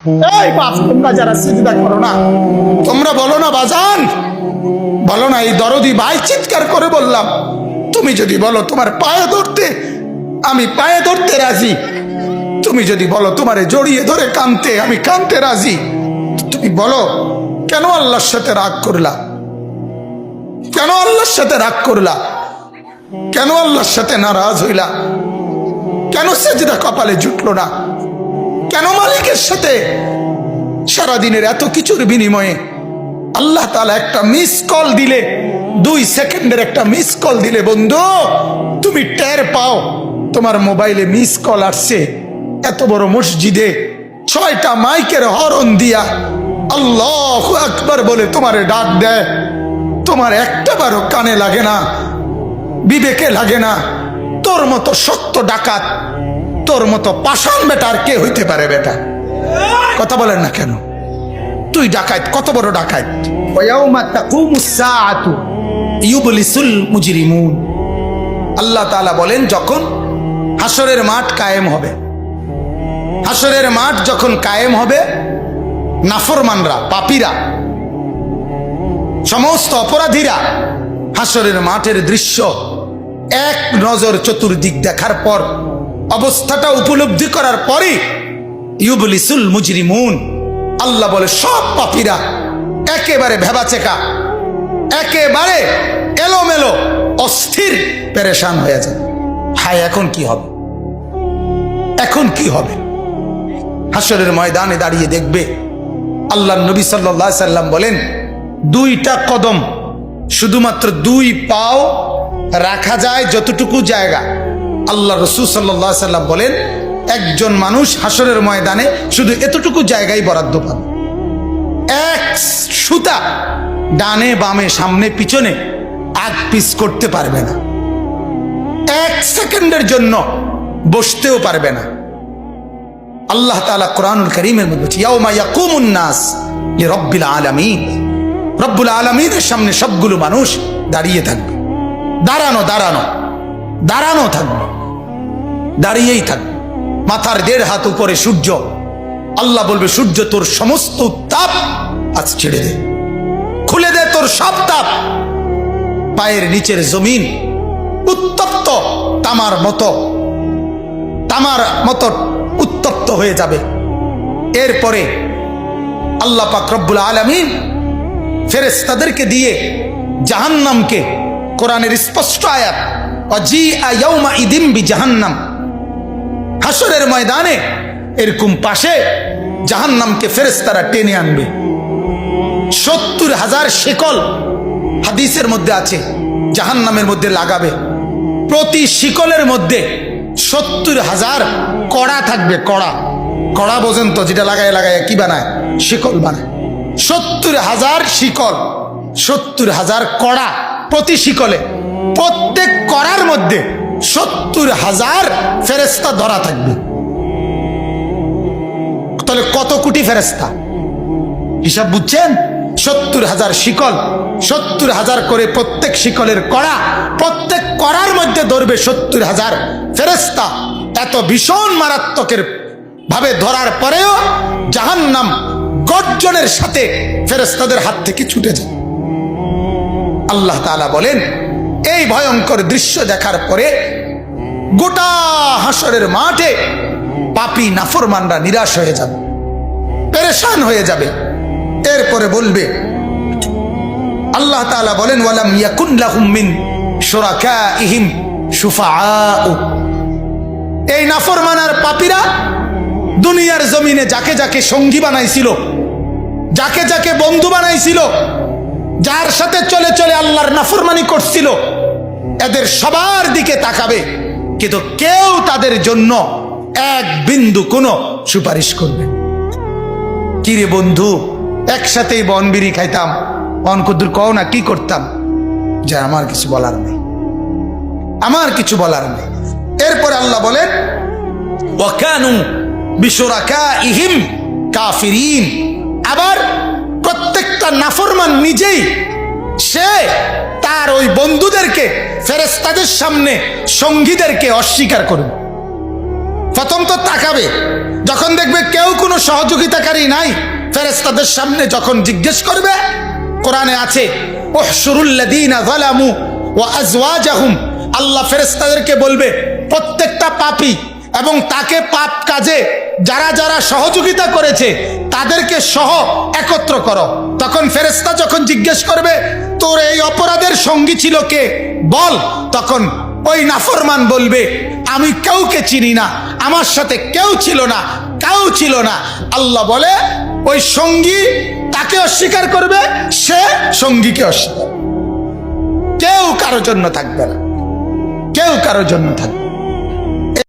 এই বাপ, তোমরা যারা সিজদা করো না, তোমরা বলো না বাজান, বলো না এই দরদি ভাই চিৎকার করে বললাম, তুমি যদি বলো তোমার পায়ে ধরতে, আমি পায়ে ধরতে রাজি। তুমি যদি বলো তোমারে জড়িয়ে ধরে কানতে, আমি কানতে রাজি। তুমি বলো কেন আল্লাহর সাথে রাগ করলা? কেন আল্লাহর সাথে রাগ করলা? কেন আল্লাহর সাথে নারাজ হইলা? কেন সিজদা কপালে জুটলো না? কেন মালিকের সাথে সারাদিনের এত কিছুর বিনিময়ে আল্লাহ তাআলা একটা মিস কল দিলে, 2 সেকেন্ডের একটা মিস কল দিলে বন্ধু তুমি টের পাও তোমার মোবাইলে মিস কল আসছে। এত বড় মসজিদে 6টা মাইকের হরন দিয়া আল্লাহু আকবার বলে তোমারে ডাক দেয়, তোমার একটাবারও কানে লাগে না, বিবেকে লাগে না। তোর মতো শক্ত ডাকাত, তোর মতো পাষাণ বেটা আর কে হইতে পারে? বেটা কথা বলেন না কেন? তুই ডাকাত, কত বড় ডাকাত। ওয়ায়াউমা তাকুমুস সাআতু ইউবলিসুল মুজরিমুন। আল্লাহ তাআলা বলেন যখন হাসরের মাঠ কায়েম হবে, হাসরের মাঠ যখন কায়েম হবে, নাফরমানরা, পাপীরা, সমস্ত অপরাধীরা হাসরের মাঠের দৃশ্য এক নজর চতুর্দিক দেখার পর, অবস্থাটা উপলব্ধি করার পরে ইউবলিসুল মুজরিমুন, আল্লাহ বলে সব পাপীরা একেবারে ভেবাচেকা, একেবারে এলোমেলো, অস্থির, পেরেশান হয়ে যায়। হায় এখন কি হবে? এখন কি হবে? হাসরের ময়দানে দাঁড়িয়ে দেখবে আল্লাহর নবী সাল্লাল্লাহু আলাইহি সাল্লাম বলেন 2টা কদম, শুধুমাত্র 2 পাও রাখা যায় যতটুকু জায়গা। আল্লাহ রাসূল সাল্লাল্লাহু আলাইহি সাল্লাম বলেন একজন মানুষ হাসরের ময়দানে শুধু এতটুকু জায়গায় বরাদ্দ পাবে। 1 সুতা ডানে বামে সামনে পিছনে আগ পিছ করতে পারবে না, 1 সেকেন্ডের জন্য বসতেও পারবে না। আল্লাহ তাআলা কোরআনুল কারীমের মধ্যে বলছে ইয়াউমা ইয়াকুমুন নাস লিরাব্বিল আলামিন, রব্বুল আলামিনের সামনে সবগুলো মানুষ দাঁড়িয়ে থাকবে। দাঁড়ানো দাঁড়ানো দাঁড়ানো থাকবে, দাঁড়িয়েই থাকবে। মাথার 1.5 হাত উপরে সূর্য। আল্লাহ বলবে সূর্য তোর সমস্ত তাপ আজ ছেড়ে দে, খুলে দে তোর সব তাপ। পায়ের নিচের জমিন উত্তপ্ত তামার মতো উত্তপ্ত হয়ে যাবে। এরপরে আল্লাহ পাক রব্বুল আলামিন ফেরেশতাদেরকে দিয়ে জাহান্নামকে, কোরআনের স্পষ্ট আয়াত ওয়াজিআ ইয়াউমা ইদিম বিজাহান্নাম, হাসরের ময়দানে এরকম পাশে জাহান্নামকে ফেরেশতারা টেনে আনবে। 70,000 শিকল হাদিসের মধ্যে আছে জাহান্নামের মধ্যে লাগাবে। প্রতি শিকলের মধ্যে 70,000 কড়া থাকবে। কড়া, কড়া বোঝেন তো, যেটা লাগায় লাগায় কি বানায়? শিকল বানায়। 70,000 শিকল, 70,000 কড়া প্রতি শিকলে। প্রত্যেক কড়ার মধ্যে 70,000 ফেরেশতা ধরা থাকবে। তাহলে কত কোটি ফেরেশতা? হিসাব বুঝছেন? 70,000 শিকল, 70,000 করে প্রত্যেক শিকলের কড়া, প্রত্যেক কড়ার মধ্যে ধরবে 70,000 ফেরেশতা। এত ভীষণ মারাত্মকের ভাবে ধরার পরেও জাহান্নাম গর্জনের সাথে ফেরেশতাদের হাত থেকে ছুটে যায়। আল্লাহ তাআলা বলেন এই ভয়ঙ্কর দৃশ্য দেখার পরে গোটা হাসরের মাঠে পাপী নাফরমানরা নিরাশ হয়ে যাবে, পেরেশান হয়ে যাবে। এরপরে বলবে আল্লাহ তাআলা বলেন ওয়ালাম ইয়াকুন লাহুম মিন শুরাকাইহিম শুফাআউ। এই নাফরমান আর পাপীরা দুনিয়ার জমিনে যাকে যাকে সঙ্গী বানাইছিল, যাকে যাকে বন্ধু বানাইছিল, যার সাথে চলে চলে আল্লাহর নাফরমানি করছিল, এদের সবার দিকে তাকাবে, কিন্তু কেউ তাদের জন্য 1 বিন্দু কোনো সুপারিশ করবে। কিরে বন্ধু, একসাথেই বনবিড়ি খাইতাম, অনকুদুর কও না কি করতাম? যে আমার কিছু বলার নেই, আমার কিছু বলার নেই। এরপরে আল্লাহ বলেন ওয়াকানু বিশুরাকাইহিম কাফিরিন। আবার প্রত্যেকটা নাফরমান নিজেই সে তার ওই বন্ধুদেরকে, ফেরেশতাদের সামনে সঙ্গীদেরকে অস্বীকার করবে। প্রথম তো তাকাবে, যখন দেখবে কেউ কোনো সহযোগিতাকারী নাই, ফেরেশতাদের সামনে যখন জিজ্ঞেস করবে, কোরআনে আছে উহশুরুল্লাযীনা যালামু ওয়া আজওয়াজাহুম, আল্লাহ ফেরেশতাদেরকে বলবে প্রত্যেকটা পাপী এবং তাকে পাপ কাজে যারা যারা সহযোগিতা করেছে তাদেরকে সহ একত্র করো। তখন ফেরেশতা যখন জিজ্ঞেস করবে তোর এই অপরাধের সঙ্গী ছিল কে বল, তখন ওই নাফরমান বলবে আমি কাউকে চিনি না, আমার সাথে কেউ ছিল না, কেউ ছিল না। আল্লাহ বলে ওই সঙ্গী তাকে অস্বীকার করবে, সে সঙ্গীকে অস্বীকার, কেউ কারোর জন্য থাকবে না, কেউ কারোর জন্য থাকবে।